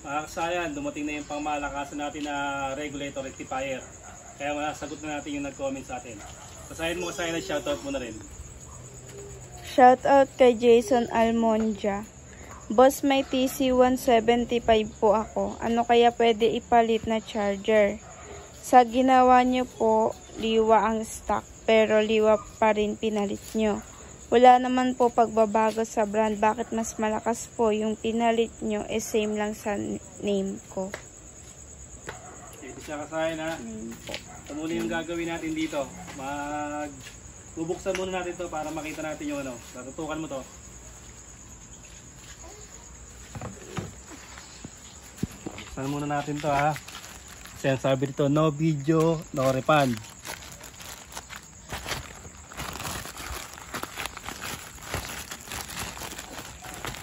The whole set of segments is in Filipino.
Mga kasayan, dumating na yung pangmalakasan natin na regulator rectifier. Kaya masagot na natin yung nag-comment sa atin. Kasayan mo kasayan na shoutout mo na rin. Shoutout kay Jason Almonja. Boss, may TC175 po ako. Ano kaya pwede ipalit na charger? Sa ginawa nyo po, liwa ang stock, pero liwa pa rin pinalit nyo. Wala naman po pagbabago sa brand. Bakit mas malakas po yung pinalit nyo? Same lang sa name ko. Ito siya kasayan ha. Ito muna yung gagawin natin dito. Bubuksan muna natin to para makita natin yung ano. Natutukan mo to. Buksan muna natin to ha. Kasi sabi dito, no video, no refund.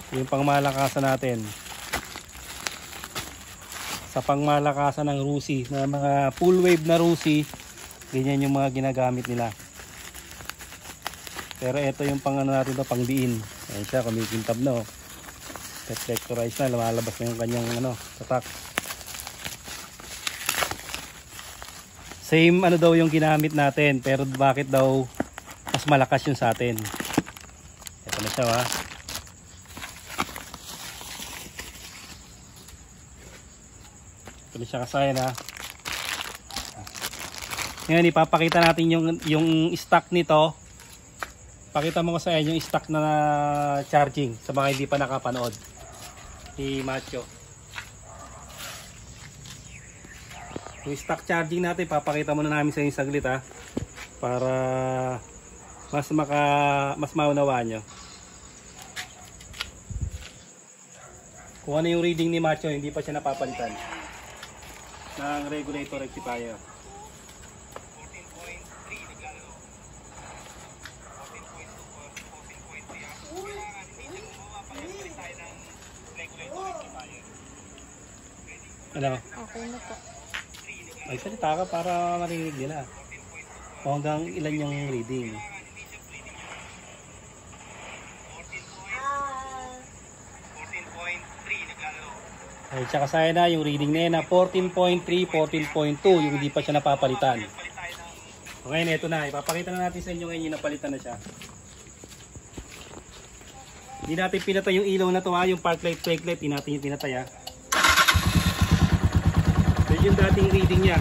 Yung pangmalakasan natin. Sa pangmalakasan ng Rusi, na mga full wave na Rusi, ganyan yung mga ginagamit nila. Pero ito yung pang ano natin to, pang diin. Ayan siya, kumikintab na oh. Reflectorize na, lumalabas na yung kanyang ano, tatak. Same ano daw yung ginamit natin, pero bakit daw mas malakas yung sa atin. Ito na siya ha. Ito na siya kasayan ha. Ngayon ipapakita natin yung stock nito. Pakita mo ko sa inyo yung stock na charging sa mga hindi pa nakapanood ni Macho. Yung stock charging natin papakita muna namin sa inyo saglit ha, para mas maunawaan nyo kung ano yung reading ni Macho. Hindi pa siya napapalitan ng regulator rectifier. Ano? Okay na po. Ay, salita ka para marinig nila. O hanggang ilan yung reading. Ay, tsaka saya na yung reading na yun na 14.3, 14.2, yung hindi pa siya napapalitan. Okay, ito na. Ipapakita na natin sa inyo ngayon yung napalitan na siya. Hindi natin pinatay yung ilaw na to ha, yung park light, brake light, hindi natin yung pinatay ha. Yung dating reading niya.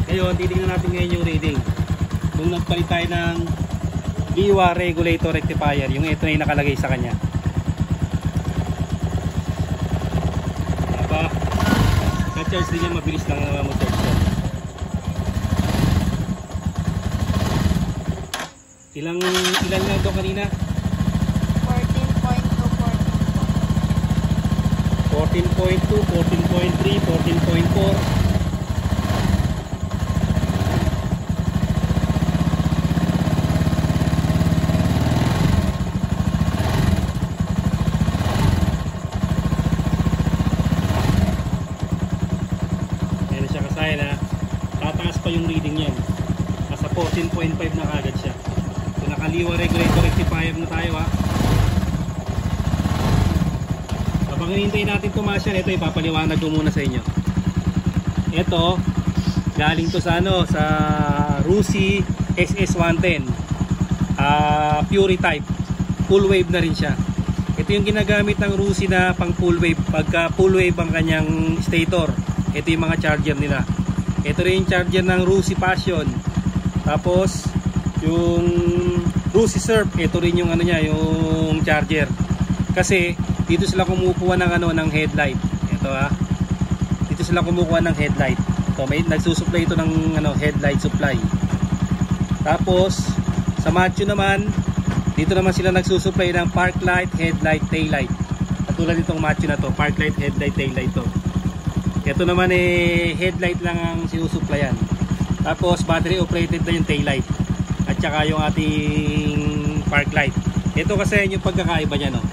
Ngayon, titingnan natin ngayon yung reading. Nung nagpalit tayo ng Liwa regulator rectifier, yung ito na yung nakalagay sa kanya. Aba, ka-charge din niya, mabilis lang mag-charge siya. Ilan lang ito kanina? 14.2, 14.3, 14.4. Ayan na siya kasayan ha. Tataas pa yung reading niyan. Nasa 14.5 na kagad siya. So nakaliwa regulator rectifier na tayo ha. Pag hinintay natin tumasyan, ito ipapaliwanag ko muna sa inyo. Ito, galing to sa ano, sa Rusi SS110. Pure type. Full wave na rin siya. Ito yung ginagamit ng Rusi na pang full wave. Pagka full wave ang kanyang stator, ito yung mga charger nila. Ito rin yung charger ng Rusi Passion. Tapos, yung Rusi Surf, ito rin yung ano niya, yung charger. Kasi dito sila kumukuha ng ano, ng headlight. Ito ha. Dito sila kumukuha ng headlight. Ito may nagsusupply ito ng ano, headlight supply. Tapos sa Macho naman, dito naman sila nagsusupply ng park light, headlight, tail light. Katulad nitong Macho na to, park light, headlight, tail light to. Ito naman headlight lang ang sinusupplyan. Tapos battery operated na yung tail light. At saka yung ating park light. Ito kasi yung pagkakaiba niya no.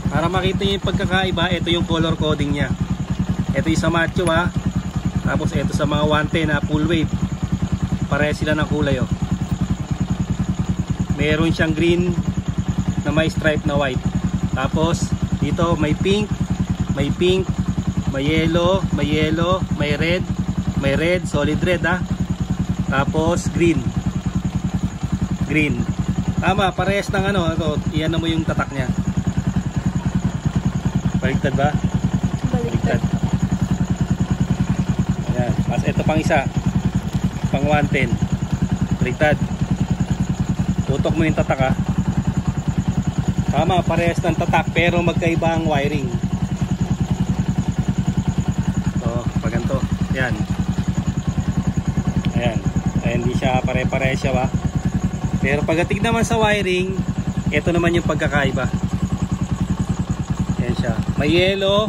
Para makita niyo yung pagkakaiba, ito yung color coding niya. Ito yung sa Macho ha. Tapos ito sa mga 110 na full wave. Pareha sila ng kulay oh. Meron siyang green na may stripe na white. Tapos Dito may pink, may pink, may yellow, may red, solid red ha. Tapos green. Green. Tama, parehas ng ano, ito, iyan mo yung tatak niya. Baliktad ba? Baliktad. Ayan, mas ito pang isa. Pang 110. Baliktad. Tutok mo yung tatak ha. Tama, parehas ng tatak pero magkaiba ang wiring. So, pag ganito, yan. Ayan. Ayan, hindi siya pare-pareha siya ba? Pero pagdating naman sa wiring, ito naman yung pagkakaiba. Ayan siya. May yellow,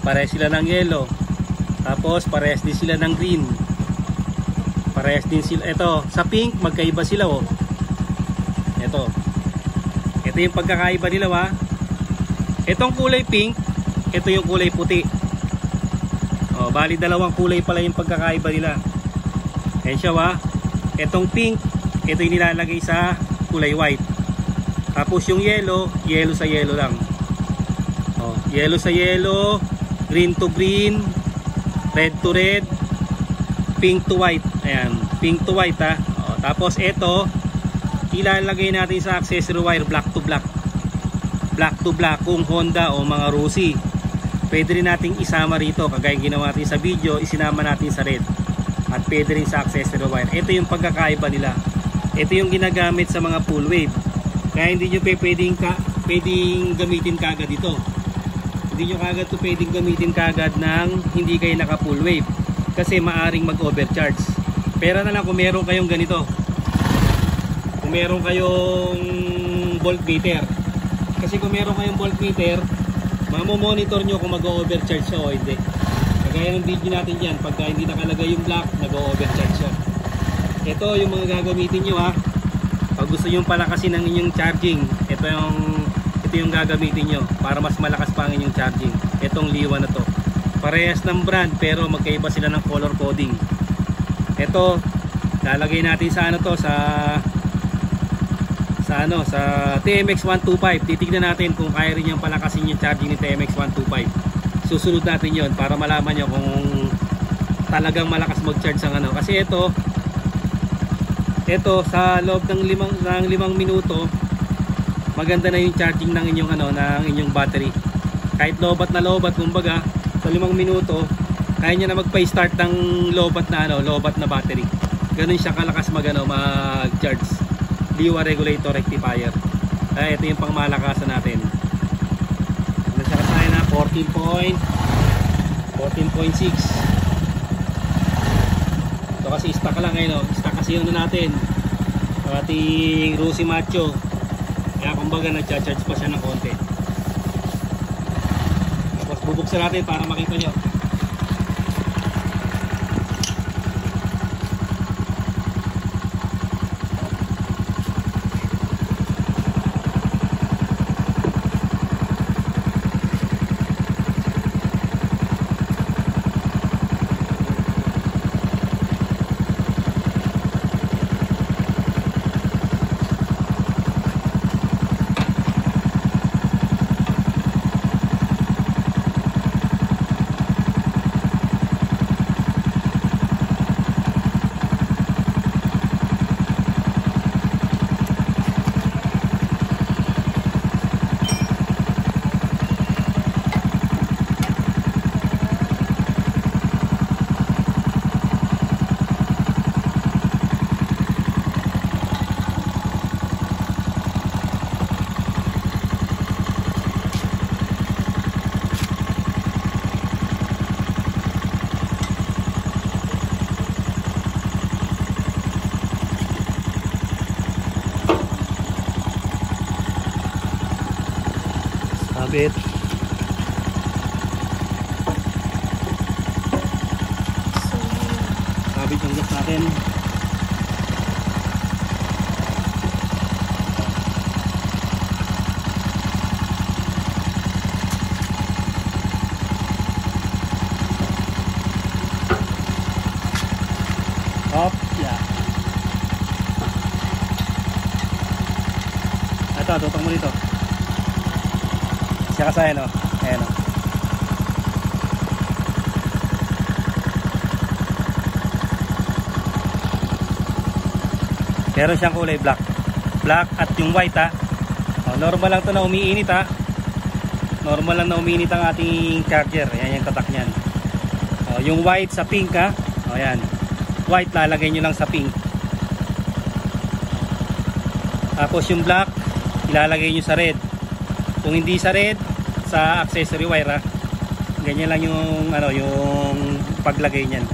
parehas sila ng yellow. Tapos parehas din sila ng green. Parehas din sila. Ito, sa pink, magkaiba sila oh. Ito. Ito yung pagkakaiba nila ha. Itong kulay pink, ito yung kulay puti. Oh, bali dalawang kulay pala yung pagkakaiba nila. Ayan siya ha. Itong pink, ito yung nilalagay sa kulay white. Tapos yung yellow, yellow sa yellow lang. Oh, yellow sa yellow, green to green, red to red, pink to white. Ayan, pink to white ha. Oh, tapos ito ilalagay natin sa accessory wire black to black. Black to black kung Honda o mga Rusi. Pwede rin nating isama rito kagaya ginawa natin sa video, isinama natin sa red. At pwede rin sa accessory wire. Ito yung pagkakaiba nila. Ito yung ginagamit sa mga full wave. Kaya hindi nyo pwedeng gamitin kagad ito. Hindi nyo kagad ito pwedeng gamitin kagad ng hindi kayo naka full wave. Kasi maaring mag overcharge. Pero na lang kung meron kayong ganito. Kung meron kayong voltmeter. Kasi kung meron kayong voltmeter, mamomonitor nyo kung mag-overcharge siya o hindi. Kagaya ng video natin dyan, pagka hindi nakalagay yung black, nag-overcharge siya. Ito yung mga gagamitin nyo ha. Pag gusto nyo palakasin ng inyong charging, ito yung gagamitin nyo para mas malakas pa ang inyong charging. Itong liwa na to. Parehas ng brand pero magkaiba sila ng color coding. Ito, lalagay natin sa ano to, sa TMX 125. Titignan natin kung kaya rin yung palakasin yung charging ni TMX 125. Susunod natin yon para malaman nyo kung talagang malakas mag-charge ang ano. Kasi ito sa loob ng 5 minuto maganda na yung charging ng inyong ng inyong battery. Kahit lobat na lobat, kumbaga sa 5 minuto kaya niya na magpa-start ng lobat na battery. Ganun siya kalakas mag-charge. Liwa regulator rectifier. Kaya ito yung pangmalakasan natin. Ano siya kasaya na 14.6. Ito kasi stock lang ngayon. Stock kasi yung natin. Ang ating Rusi Macho. Kaya kumbaga nagcha-charge pa siya ng konti. Tapos bubuksan natin para makita nyo. Sabit. Sabit yung gas natin. Hop, yeah. Ito, tutong mo dito. Siya kasayan, oh. Ayan, oh. Meron siyang kulay black. Black at yung white, ha. Oh, normal lang to na umiinit, ha. Normal lang na umiinit ang ating charger. Ayan yung tatak niyan. Oh, yung white sa pink, ha. O yan, white lalagay nyo lang sa pink. Tapos yung black ilalagay nyo sa red. Kung hindi sa red, sa accessory wire, ha. Ganyan lang yung ano, yung paglagay niyan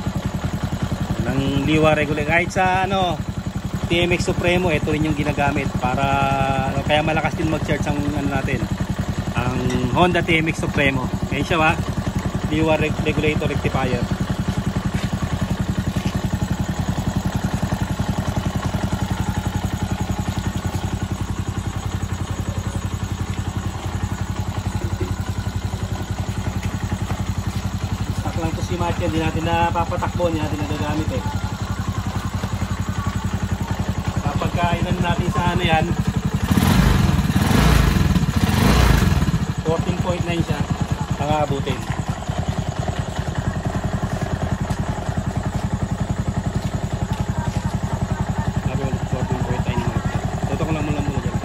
ng liwa regular. Kahit sa ano TMX Supremo, ito rin yung ginagamit para kaya malakas din mag-charge ang ano natin, ang Honda TMX Supremo. Ganyan siya, ha. Liwa regulator rectifier. Lang to si Match, hindi natin napapatakbo, hindi natin nagagamit eh. Kapag kainan natin sa ano yan, 14.9 siya ang aabutin. Sabi ko 14.9. Tutok lang muna dyan.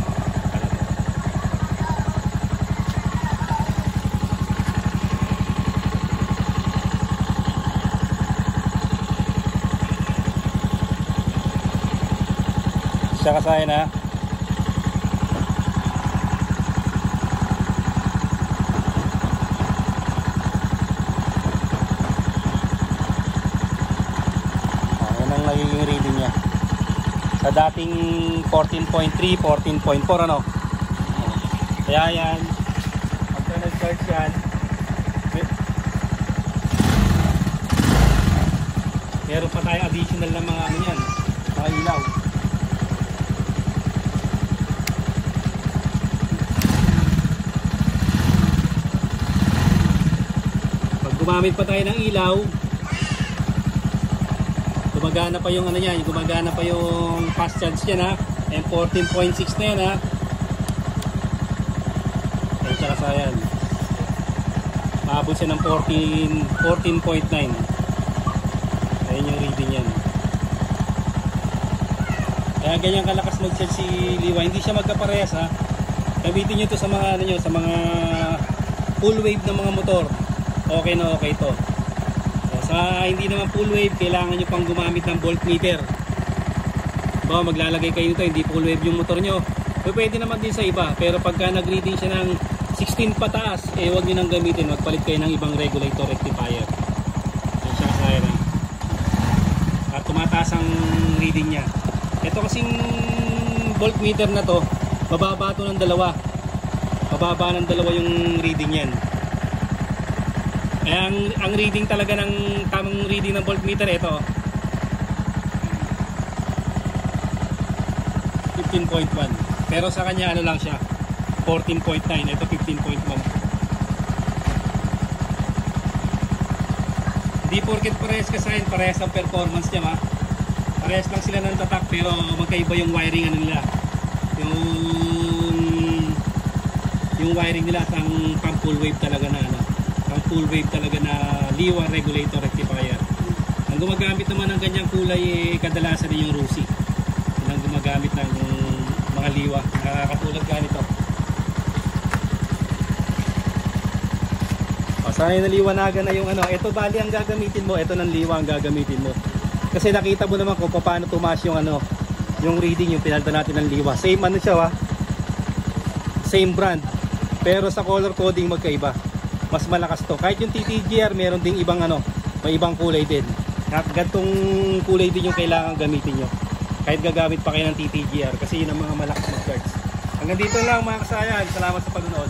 Siya kasayan, ha. Yan ang nagiging reading niya. Sa dating 14.3, 14.4 ano. Kaya yan, pagka nag-charge yan, meron pa tayo additional na mga ano yan, mga ilaw. Gumamit pa tayo ng ilaw, gumagana pa yung ano yan, gumagana pa yung fast charge yan, ha. And 14.6 na yan, ha. Ayun siya kasayan, maabot siya ng 14.9. Ayun yung reading yan. Kaya ganyan kalakas mag-charge si Liwa, hindi siya magkaparehas, ha. Gamitin nyo to sa mga ano nyo, sa mga full wave ng mga motor. Okay na okay to. So, sa hindi naman full wave, kailangan nyo pang gumamit ng voltmeter. Diba, maglalagay kayo nito, hindi full wave yung motor nyo. So, pwede naman din sa iba. Pero pagka nag-reading siya ng 16 pataas, eh huwag nyo nang gamitin. Magpalit kayo ng ibang regulator rectifier. So, siya kaya na. At tumataas ang reading niya. Ito kasing voltmeter na to, mababa to ng dalawa. Mababa ng dalawa yung reading yan. Ang reading talaga ng tamang reading ng voltmeter, ito 15.1, pero sa kanya ano lang siya 14.9, ito 15.1. Hindi porket parehas kasayin, parehas ang performance niya, ha. Parehas lang sila ng tatak, pero magkaiba yung wiring ano nila, yung wiring nila at ang pang full wave talaga na ano, ang full wave talaga na Liwa regulator rectifier. Ang gumagamit naman ng ganyang kulay, kadalasan din yung Rusi. Yun ang gumagamit ng mga Liwa, katulad ganito. O, sana yung naliwanagan na yung ano, ito bali ang gagamitin mo, ito ng Liwa ang gagamitin mo. Kasi nakita mo naman kung paano tumaas yung ano, yung reading, yung pinalta natin ng Liwa. Same ano siya, ha? Same brand, pero sa color coding magkaiba. Mas malakas to. Kahit yung TTGR meron ding ibang ano, may ibang kulay din. Gantong kulay din yung kailangan gamitin nyo. Kahit gagamit pa kayo ng TTGR, kasi yun ang mga malakas mag-charge. Hanggang dito lang mga kasayan. Salamat sa panonood.